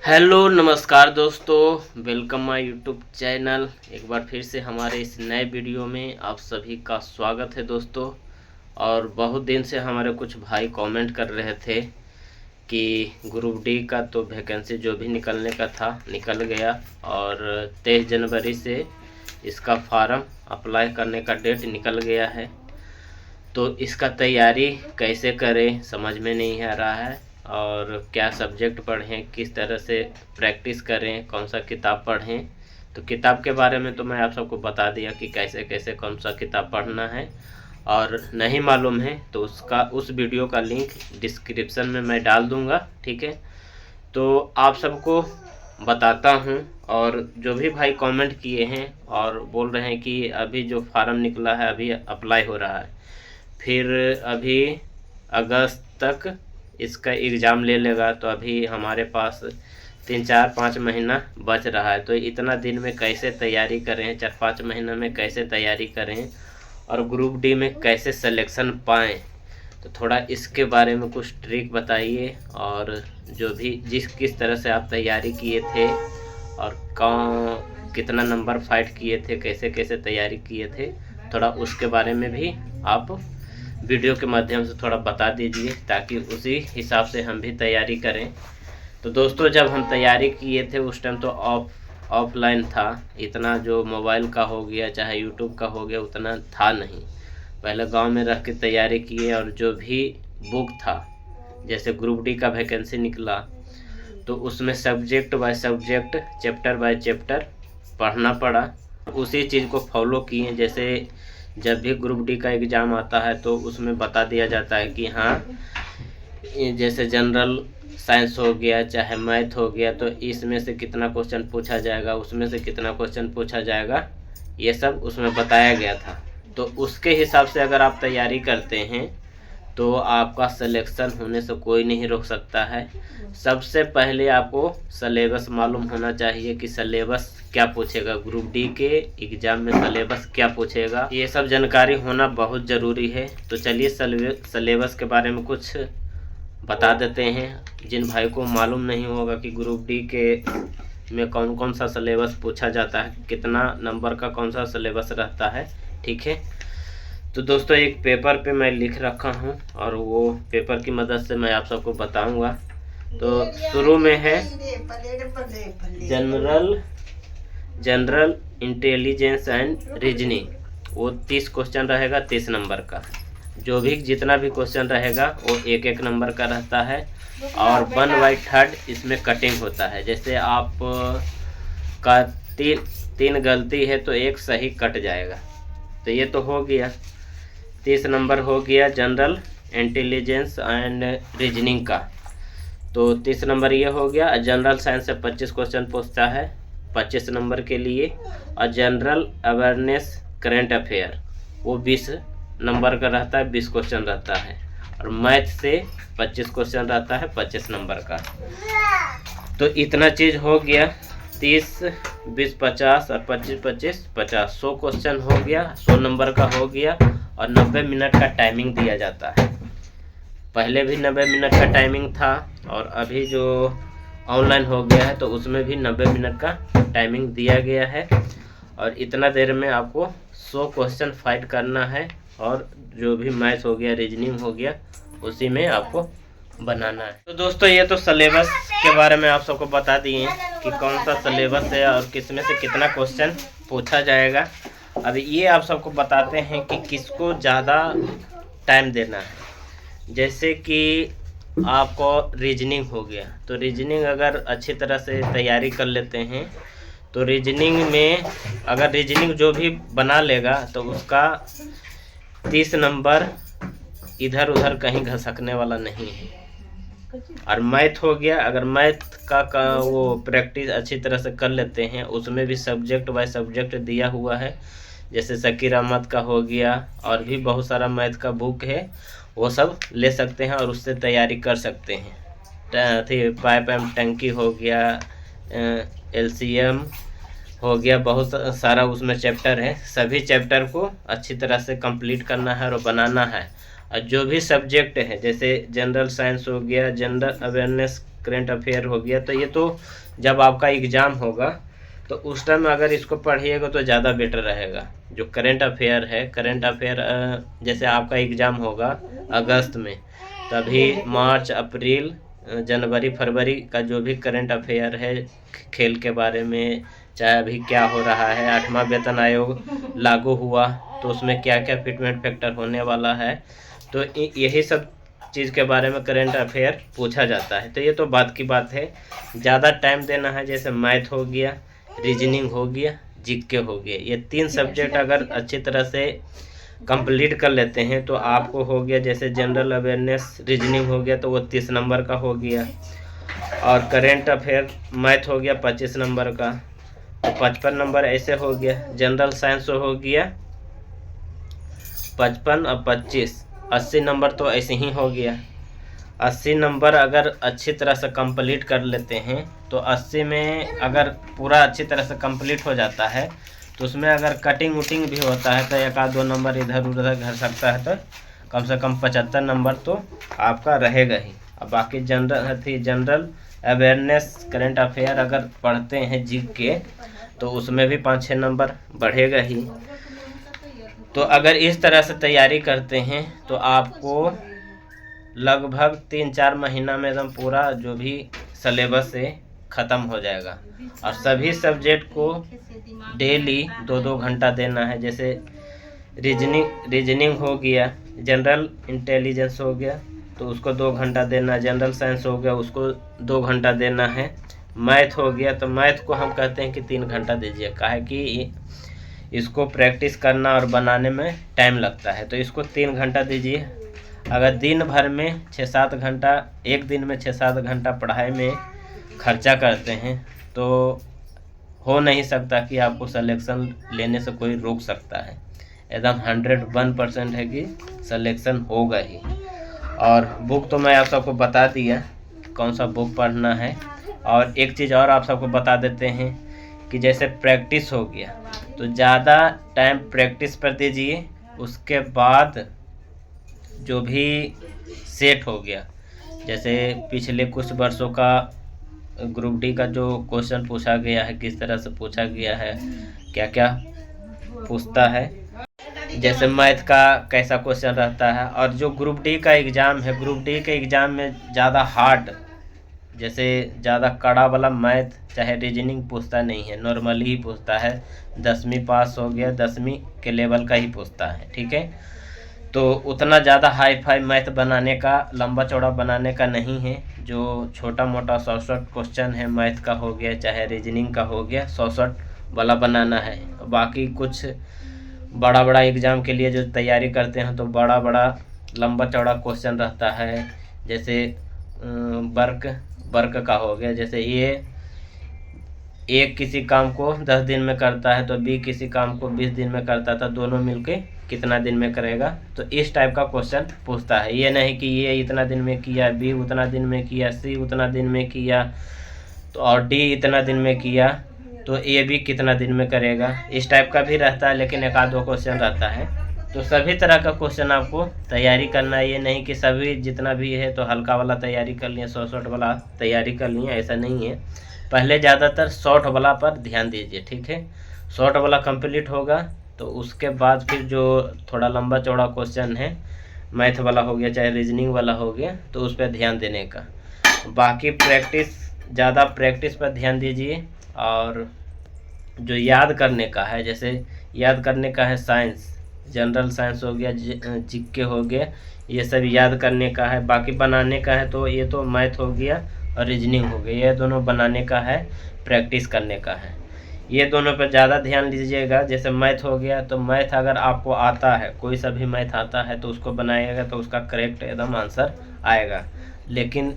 Hello नमस्कार दोस्तों, welcome my YouTube channel. एक बार फिर से हमारे इस नए वीडियो में आप सभी का स्वागत है दोस्तों। और बहुत दिन से हमारे कुछ भाई कमेंट कर रहे थे कि ग्रुप डी का तो वैकेंसी जो भी निकलने का था निकल गया और 23 जनवरी से इसका फॉर्म अप्लाई करने का डेट निकल गया है। तो इसका तैयारी कैसे करें समझ में नहीं आ रहा है, और क्या सब्जेक्ट पढ़ें, किस तरह से प्रैक्टिस करें, कौन सा किताब पढ़ें। तो किताब के बारे में तो मैं आप सबको बता दिया कि कैसे कैसे कौन सा किताब पढ़ना है, और नहीं मालूम है तो उसका उस वीडियो का लिंक डिस्क्रिप्शन में मैं डाल दूँगा, ठीक है। तो आप सबको बताता हूँ। और जो भी भाई कमेंट किए हैं और बोल रहे हैं कि अभी जो फार्म निकला है अभी अप्लाई हो रहा है, फिर अभी अगस्त तक इसका एग्ज़ाम ले लेगा, तो अभी हमारे पास 3-4-5 महीना बच रहा है। तो इतना दिन में कैसे तैयारी करें, 4-5 महीना में कैसे तैयारी करें और ग्रुप डी में कैसे सिलेक्शन पाएँ, तो थोड़ा इसके बारे में कुछ ट्रिक बताइए। और जो भी किस तरह से आप तैयारी किए थे और कितना नंबर फाइट किए थे, कैसे कैसे तैयारी किए थे, थोड़ा उसके बारे में भी आप वीडियो के माध्यम से थोड़ा बता दीजिए, ताकि उसी हिसाब से हम भी तैयारी करें। तो दोस्तों, जब हम तैयारी किए थे उस टाइम तो ऑफलाइन था, इतना जो मोबाइल का हो गया चाहे यूट्यूब का हो गया उतना था नहीं। पहले गांव में रह के तैयारी किए, और जो भी बुक था, जैसे ग्रुप डी का वैकेंसी निकला तो उसमें subject by subject, chapter by chapter पढ़ना पड़ा। उसी चीज़ को फॉलो किए। जैसे जब भी ग्रुप डी का एग्ज़ाम आता है तो उसमें बता दिया जाता है कि हाँ, जैसे जनरल साइंस हो गया चाहे मैथ हो गया, तो इसमें से कितना क्वेश्चन पूछा जाएगा, उसमें से कितना क्वेश्चन पूछा जाएगा, ये सब उसमें बताया गया था। तो उसके हिसाब से अगर आप तैयारी करते हैं तो आपका सिलेक्शन होने से कोई नहीं रोक सकता है। सबसे पहले आपको सिलेबस मालूम होना चाहिए कि सिलेबस क्या पूछेगा, ग्रुप डी के एग्ज़ाम में सिलेबस क्या पूछेगा, ये सब जानकारी होना बहुत ज़रूरी है। तो चलिए सिलेबस के बारे में कुछ बता देते हैं। जिन भाई को मालूम नहीं होगा कि ग्रुप डी के में कौन कौन सा सिलेबस पूछा जाता है, कितना नंबर का कौन सा सिलेबस रहता है, ठीक है। तो दोस्तों, एक पेपर पे मैं लिख रखा हूँ और वो पेपर की मदद से मैं आप सबको बताऊंगा। तो शुरू में है जनरल इंटेलिजेंस एंड रीजनिंग। वो 30 क्वेश्चन रहेगा, 30 नंबर का। जो भी जितना भी क्वेश्चन रहेगा वो 1-1 नंबर का रहता है, और 1/3 इसमें कटिंग होता है। जैसे आप का तीन गलती है तो एक सही कट जाएगा। तो ये तो हो गया, 30 नंबर हो गया जनरल इंटेलिजेंस एंड रीजनिंग का। तो 30 नंबर ये हो गया। जनरल साइंस से 25 क्वेश्चन पूछता है 25 नंबर के लिए, और जनरल अवेयरनेस करेंट अफेयर वो 20 नंबर का रहता है, 20 क्वेश्चन रहता है। और मैथ से 25 क्वेश्चन रहता है, 25 नंबर का। तो इतना चीज़ हो गया, 30, 20, 50 और 25, 25, 50, 100 क्वेश्चन हो गया, 100 नंबर का हो गया। और 90 मिनट का टाइमिंग दिया जाता है। पहले भी 90 मिनट का टाइमिंग था, और अभी जो ऑनलाइन हो गया है तो उसमें भी 90 मिनट का टाइमिंग दिया गया है। और इतना देर में आपको 100 क्वेश्चन फाइट करना है, और जो भी मैथ हो गया, रीजनिंग हो गया, उसी में आपको बनाना है। तो दोस्तों, ये तो सिलेबस के बारे में आप सबको बता दिए कि कौन सा सिलेबस है और किस में से कितना क्वेश्चन पूछा जाएगा। अब ये आप सबको बताते हैं कि किसको ज़्यादा टाइम देना है। जैसे कि आपको रीजनिंग हो गया, तो रीजनिंग अगर अच्छी तरह से तैयारी कर लेते हैं तो रीजनिंग में अगर रीजनिंग जो भी बना लेगा तो उसका 30 नंबर इधर उधर कहीं घसकने वाला नहीं है। और मैथ हो गया, अगर मैथ का वो प्रैक्टिस अच्छी तरह से कर लेते हैं, उसमें भी सब्जेक्ट बाय सब्जेक्ट दिया हुआ है। जैसे शकीर अहमद का हो गया, और भी बहुत सारा मैथ का बुक है, वो सब ले सकते हैं और उससे तैयारी कर सकते हैं। पाइप एंड टंकी हो गया, LCM हो गया, बहुत सारा उसमें चैप्टर है। सभी चैप्टर को अच्छी तरह से कंप्लीट करना है और बनाना है। और जो भी सब्जेक्ट है जैसे जनरल साइंस हो गया, जनरल अवेयरनेस, करंट अफेयर हो गया, तो ये तो जब आपका एग्ज़ाम होगा तो उस टाइम अगर इसको पढ़िएगा तो ज़्यादा बेटर रहेगा। जो करंट अफेयर है, करंट अफेयर जैसे आपका एग्ज़ाम होगा अगस्त में, तभी मार्च, अप्रैल, जनवरी, फरवरी का जो भी करंट अफेयर है खेल के बारे में, चाहे अभी क्या हो रहा है, 8वां वेतन आयोग लागू हुआ तो उसमें क्या क्या फिटमेंट फैक्टर होने वाला है, तो यही सब चीज़ के बारे में करंट अफेयर पूछा जाता है। तो ये तो बात की बात है, ज़्यादा टाइम देना है। जैसे मैथ हो गया, रीजनिंग हो गया, जीके हो गया, ये 3 सब्जेक्ट अगर अच्छी तरह से कंप्लीट कर लेते हैं तो आपको हो गया। जैसे जनरल अवेयरनेस, रीजनिंग हो गया तो वो 30 नंबर का हो गया, और करंट अफेयर मैथ हो गया 25 नंबर का, तो 55 नंबर ऐसे हो गया। जनरल साइंस हो गया 55 और 25, 80 नंबर तो ऐसे ही हो गया। 80 नंबर अगर अच्छी तरह से कंप्लीट कर लेते हैं तो 80 में अगर पूरा अच्छी तरह से कंप्लीट हो जाता है तो उसमें अगर कटिंग वटिंग भी होता है तो 1-2 नंबर इधर उधर घट सकता है, तो कम से कम 75 नंबर तो आपका रहेगा ही। अब बाकी जनरल अवेयरनेस, करंट अफेयर अगर पढ़ते हैं जीके तो उसमें भी 5-6 नंबर बढ़ेगा ही। तो अगर इस तरह से तैयारी करते हैं तो आपको लगभग 3-4 महीना में एकदम पूरा जो भी सिलेबस है ख़त्म हो जाएगा। और सभी सब्जेक्ट को डेली 2-2 घंटा देना है। जैसे रीजनिंग हो गया, जनरल इंटेलिजेंस हो गया तो उसको 2 घंटा देना, जनरल साइंस हो गया उसको 2 घंटा देना है, मैथ हो गया तो मैथ को हम कहते हैं कि 3 घंटा दीजिए, काहे कि इसको प्रैक्टिस करना और बनाने में टाइम लगता है, तो इसको 3 घंटा दीजिए। अगर दिन भर में 6-7 घंटा, एक दिन में 6-7 घंटा पढ़ाई में खर्चा करते हैं तो हो नहीं सकता कि आपको सिलेक्शन लेने से कोई रोक सकता है। एकदम 101% है कि सिलेक्शन होगा ही। और बुक तो मैं आप सबको बता दिया कौन सा बुक पढ़ना है। और एक चीज़ और आप सबको बता देते हैं कि जैसे प्रैक्टिस हो गया तो ज़्यादा टाइम प्रैक्टिस पर दीजिए, उसके बाद जो भी सेट हो गया, जैसे पिछले कुछ वर्षों का ग्रुप डी का जो क्वेश्चन पूछा गया है, किस तरह से पूछा गया है, क्या क्या पूछता है, जैसे मैथ का कैसा क्वेश्चन रहता है, और जो ग्रुप डी का एग्ज़ाम है, ग्रुप डी के एग्ज़ाम में ज़्यादा हार्ड, जैसे ज़्यादा कड़ा वाला मैथ चाहे रीजनिंग पूछता नहीं है, नॉर्मली ही पूछता है। 10वीं पास हो गया, 10वीं के लेवल का ही पूछता है, ठीक है। तो उतना ज़्यादा हाई फाई मैथ बनाने का, लंबा चौड़ा बनाने का नहीं है। जो छोटा मोटा शॉर्ट क्वेश्चन है मैथ का हो गया चाहे रीजनिंग का हो गया, शॉर्ट वाला बनाना है। बाकी कुछ बड़ा बड़ा एग्ज़ाम के लिए जो तैयारी करते हैं तो बड़ा बड़ा लंबा चौड़ा क्वेश्चन रहता है। जैसे वर्क का हो गया, जैसे ए किसी काम को 10 दिन में करता है तो बी किसी काम को 20 दिन में करता था, दोनों मिलके कितना दिन में करेगा, तो इस टाइप का क्वेश्चन पूछता है। ये नहीं कि ये इतना दिन में किया, बी उतना दिन में किया, सी उतना दिन में किया, तो और डी इतना दिन में किया, तो ए भी कितना दिन में करेगा, इस टाइप का भी रहता है। लेकिन 1-2 क्वेश्चन रहता है। तो सभी तरह का क्वेश्चन आपको तैयारी करना है। ये नहीं कि सभी जितना भी है तो हल्का वाला तैयारी कर लिए, शॉर्ट वाला तैयारी कर लिए, ऐसा नहीं है। पहले ज़्यादातर शॉर्ट वाला पर ध्यान दीजिए, ठीक है। शॉर्ट वाला कंप्लीट होगा तो उसके बाद फिर जो थोड़ा लंबा चौड़ा क्वेश्चन है, मैथ वाला हो गया चाहे रीजनिंग वाला हो गया, तो उस पर ध्यान देने का। बाकी ज़्यादा प्रैक्टिस पर ध्यान दीजिए। और जो याद करने का है, जैसे याद करने का है साइंस, जनरल साइंस हो गया, जीके हो गया, ये सब याद करने का है। बाकी बनाने का है तो ये तो मैथ हो गया और रीजनिंग हो गया, ये दोनों बनाने का है, प्रैक्टिस करने का है। ये दोनों पर ज़्यादा ध्यान दीजिएगा। जैसे मैथ हो गया तो मैथ अगर आपको आता है, कोई सा भी मैथ आता है तो उसको बनाइएगा तो उसका करेक्ट एकदम आंसर आएगा। लेकिन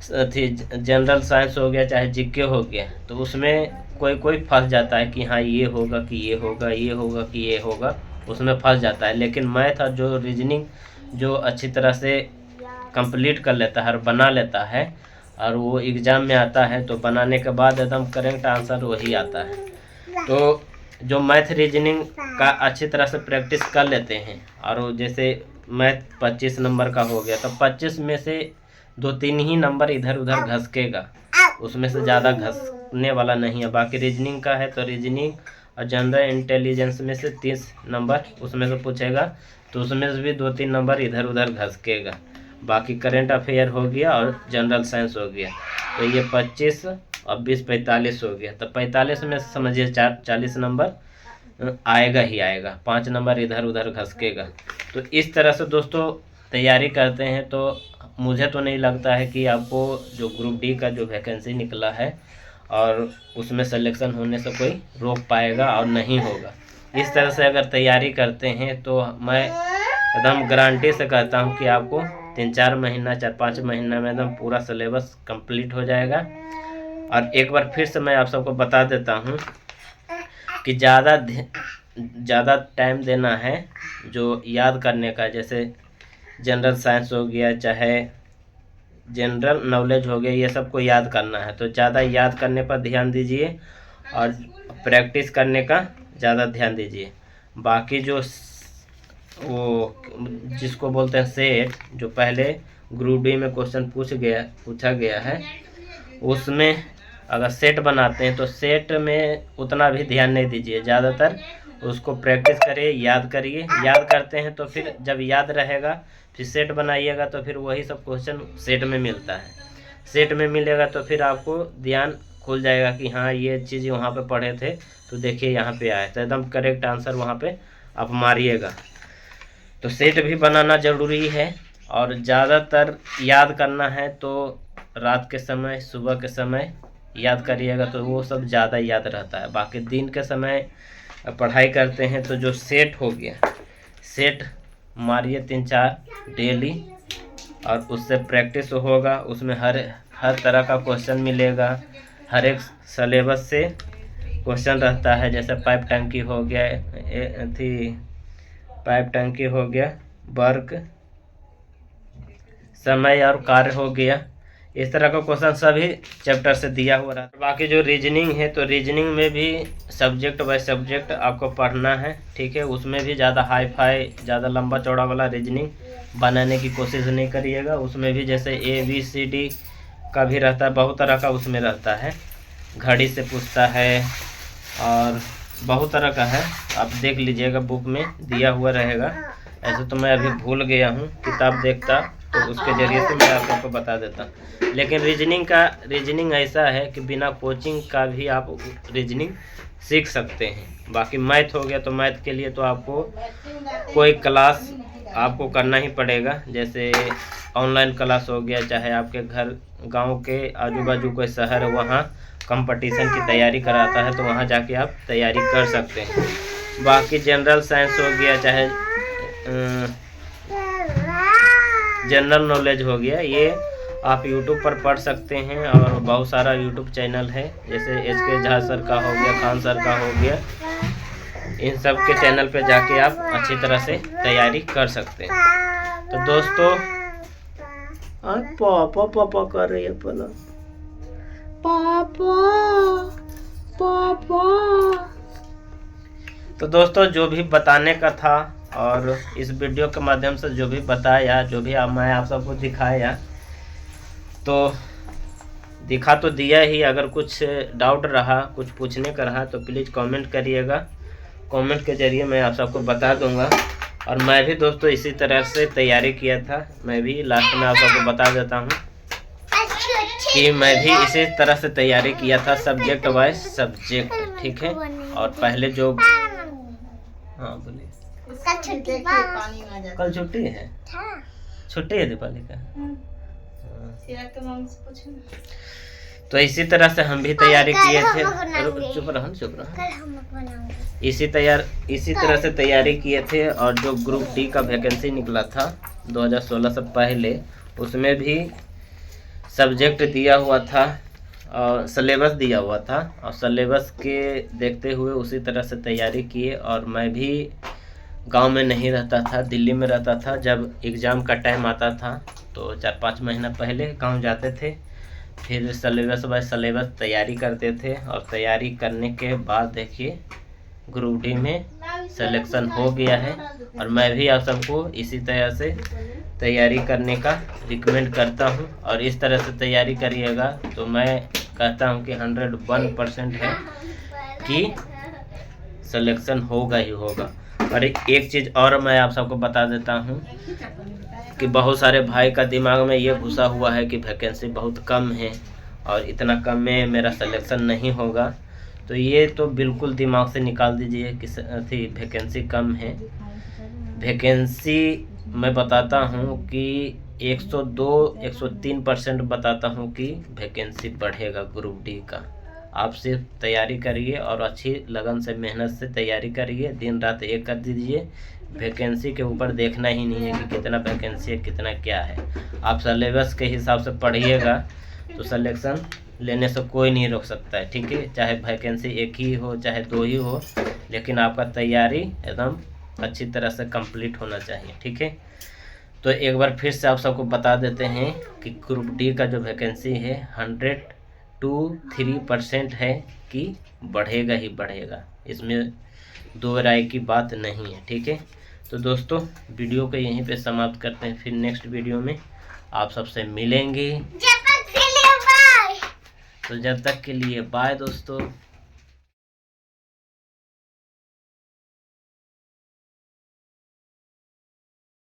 जनरल साइंस हो गया चाहे जीके हो गया तो उसमें कोई फंस जाता है कि हाँ ये होगा कि ये होगा, ये होगा कि ये होगा, उसमें फंस जाता है। लेकिन मैथ और जो रीजनिंग जो अच्छी तरह से कंप्लीट कर लेता है और बना लेता है और वो एग्ज़ाम में आता है तो बनाने के बाद एकदम करेक्ट आंसर वही आता है। तो जो मैथ रीजनिंग का अच्छी तरह से प्रैक्टिस कर लेते हैं और जैसे मैथ 25 नंबर का हो गया, तो 25 में से 2-3 ही नंबर इधर उधर घसकेगा, उसमें से ज़्यादा घसने वाला नहीं है। बाकी रीजनिंग का है तो रीजनिंग और जनरल इंटेलिजेंस में से 30 नंबर उसमें से पूछेगा, तो उसमें से भी 2-3 नंबर इधर उधर घसकेगा। बाकी करंट अफेयर हो गया और जनरल साइंस हो गया, तो ये 25 और 20 45 हो गया। तो 45 में समझिए 40 नंबर आएगा ही आएगा, 5 नंबर इधर उधर घसकेगा। तो इस तरह से दोस्तों तैयारी करते हैं तो मुझे तो नहीं लगता है कि आपको जो ग्रुप डी का जो वैकेंसी निकला है और उसमें सिलेक्शन होने से कोई रोक पाएगा और नहीं होगा। इस तरह से अगर तैयारी करते हैं तो मैं एकदम गारंटी से कहता हूं कि आपको 3-4 महीना 4-5 महीना में एकदम पूरा सिलेबस कंप्लीट हो जाएगा। और एक बार फिर से मैं आप सबको बता देता हूं कि ज़्यादा टाइम देना है जो याद करने का, जैसे जनरल साइंस हो गया चाहे जनरल नॉलेज हो गया, ये सब को याद करना है तो ज़्यादा याद करने पर ध्यान दीजिए और प्रैक्टिस करने का ज़्यादा ध्यान दीजिए। बाकी जो वो जिसको बोलते हैं सेट, जो पहले ग्रुप डी में क्वेश्चन पूछा गया है, उसमें अगर सेट बनाते हैं तो सेट में उतना भी ध्यान नहीं दीजिए, ज़्यादातर उसको प्रैक्टिस करिए, याद करिए। याद करते हैं तो फिर जब याद रहेगा फिर सेट बनाइएगा तो फिर वही सब क्वेश्चन सेट में मिलता है। सेट में मिलेगा तो फिर आपको ध्यान खुल जाएगा कि हाँ ये चीज़ वहाँ पे पढ़े थे तो देखिए यहाँ पे आए, तो एकदम करेक्ट आंसर वहाँ पे आप मारिएगा। तो सेट भी बनाना ज़रूरी है और ज़्यादातर याद करना है तो रात के समय सुबह के समय याद करिएगा तो वो सब ज़्यादा याद रहता है। बाकी दिन के समय पढ़ाई करते हैं तो जो सेट हो गया, सेट मारिए 3-4 डेली और उससे प्रैक्टिस होगा। उसमें हर तरह का क्वेश्चन मिलेगा, हर एक सिलेबस से क्वेश्चन रहता है। जैसे पाइप टंकी हो गया, पाइप टंकी हो गया, वर्क, समय और कार्य हो गया, इस तरह का क्वेश्चन सभी चैप्टर से दिया हुआ रहा है। बाकी जो रीजनिंग है तो रीजनिंग में भी सब्जेक्ट बाय सब्जेक्ट आपको पढ़ना है, ठीक है। उसमें भी ज़्यादा हाई फाई ज़्यादा लंबा चौड़ा वाला रीजनिंग बनाने की कोशिश नहीं करिएगा। उसमें भी जैसे ABCD का भी रहता है, बहुत तरह का उसमें रहता है, घड़ी से पूछता है और बहुत तरह का है, आप देख लीजिएगा बुक में दिया हुआ रहेगा। ऐसे तो मैं अभी भूल गया हूँ, किताब देखता तो उसके ज़रिए से मैं आप सबको बता देता। लेकिन रीजनिंग ऐसा है कि बिना कोचिंग का भी आप रीजनिंग सीख सकते हैं। बाकी मैथ हो गया तो मैथ के लिए तो आपको कोई क्लास आपको करना ही पड़ेगा, जैसे ऑनलाइन क्लास हो गया, चाहे आपके घर गांव के आजू बाजू कोई शहर है वहाँ कंपटीशन की तैयारी कराता है तो वहाँ जाके आप तैयारी कर सकते हैं। बाकी जनरल साइंस हो गया चाहे जनरल नॉलेज हो गया, ये आप YouTube पर पढ़ सकते हैं और बहुत सारा YouTube चैनल है, जैसे SK झा सर का हो गया, खान सर का हो गया, इन सब के चैनल पे जाके आप अच्छी तरह से तैयारी कर सकते हैं। तो दोस्तों पापा कर रही है पापा। तो दोस्तों जो भी बताने का था और इस वीडियो के माध्यम से जो भी बताया, जो भी मैं आप सबको दिखाया, तो दिखा तो दिया ही। अगर कुछ डाउट रहा, कुछ पूछने का रहा तो प्लीज़ कमेंट करिएगा, कमेंट के ज़रिए मैं आप सबको बता दूंगा। और मैं भी दोस्तों इसी तरह से तैयारी किया था, मैं भी लास्ट में आप सबको बता देता हूँ कि मैं भी इसी तरह से तैयारी किया था, सब्जेक्ट वाइज सब्जेक्ट, ठीक है। और पहले जो हाँ बोलिए, कल छुट्टी है, छुट्टी है दीपावली का। तो इसी तरह से हम भी तैयारी किए थे। चुप रहो। इसी तरह से तैयारी किए थे। और जो ग्रुप डी का वैकेंसी निकला था 2016 से पहले, उसमें भी सब्जेक्ट दिया हुआ था और सिलेबस दिया हुआ था, और सिलेबस के देखते हुए उसी तरह से तैयारी किए। और मैं भी गांव में नहीं रहता था, दिल्ली में रहता था। जब एग्ज़ाम का टाइम आता था तो 4-5 महीना पहले गांव जाते थे, फिर सिलेबस बाय सिलेबस तैयारी करते थे। और तैयारी करने के बाद देखिए ग्रुप डी में सिलेक्शन हो गया है और मैं भी आप सबको इसी तरह से तैयारी करने का रिकमेंड करता हूं। और इस तरह से तैयारी करिएगा तो मैं कहता हूं कि 101% है कि सिलेक्शन होगा ही होगा। और एक चीज़ और मैं आप सबको बता देता हूं कि बहुत सारे भाई का दिमाग में ये घुसा हुआ है कि वैकेंसी बहुत कम है और इतना कम में मेरा सिलेक्शन नहीं होगा। तो ये तो बिल्कुल दिमाग से निकाल दीजिए कि वैकेंसी कम है। वैकेंसी मैं बताता हूँ कि 102-103% बताता हूँ कि वैकेंसी बढ़ेगा ग्रुप डी का। आप सिर्फ तैयारी करिए और अच्छी लगन से मेहनत से तैयारी करिए, दिन रात एक कर दीजिए। वैकेंसी के ऊपर देखना ही नहीं है कि कितना वैकेंसी है कितना क्या है। आप सिलेबस के हिसाब से पढ़िएगा तो सिलेक्शन लेने से कोई नहीं रोक सकता है, ठीक है। चाहे वैकेंसी एक ही हो चाहे दो ही हो, लेकिन आपका तैयारी एकदम अच्छी तरह से कंप्लीट होना चाहिए, ठीक है। तो एक बार फिर से आप सबको बता देते हैं कि ग्रुप डी का जो वैकेंसी है 103% है कि बढ़ेगा ही बढ़ेगा, इसमें दो राय की बात नहीं है, ठीक है। तो दोस्तों वीडियो को यहीं पे समाप्त करते हैं, फिर नेक्स्ट वीडियो में आप सबसे मिलेंगे। तो जब तक के लिए बाय दोस्तों।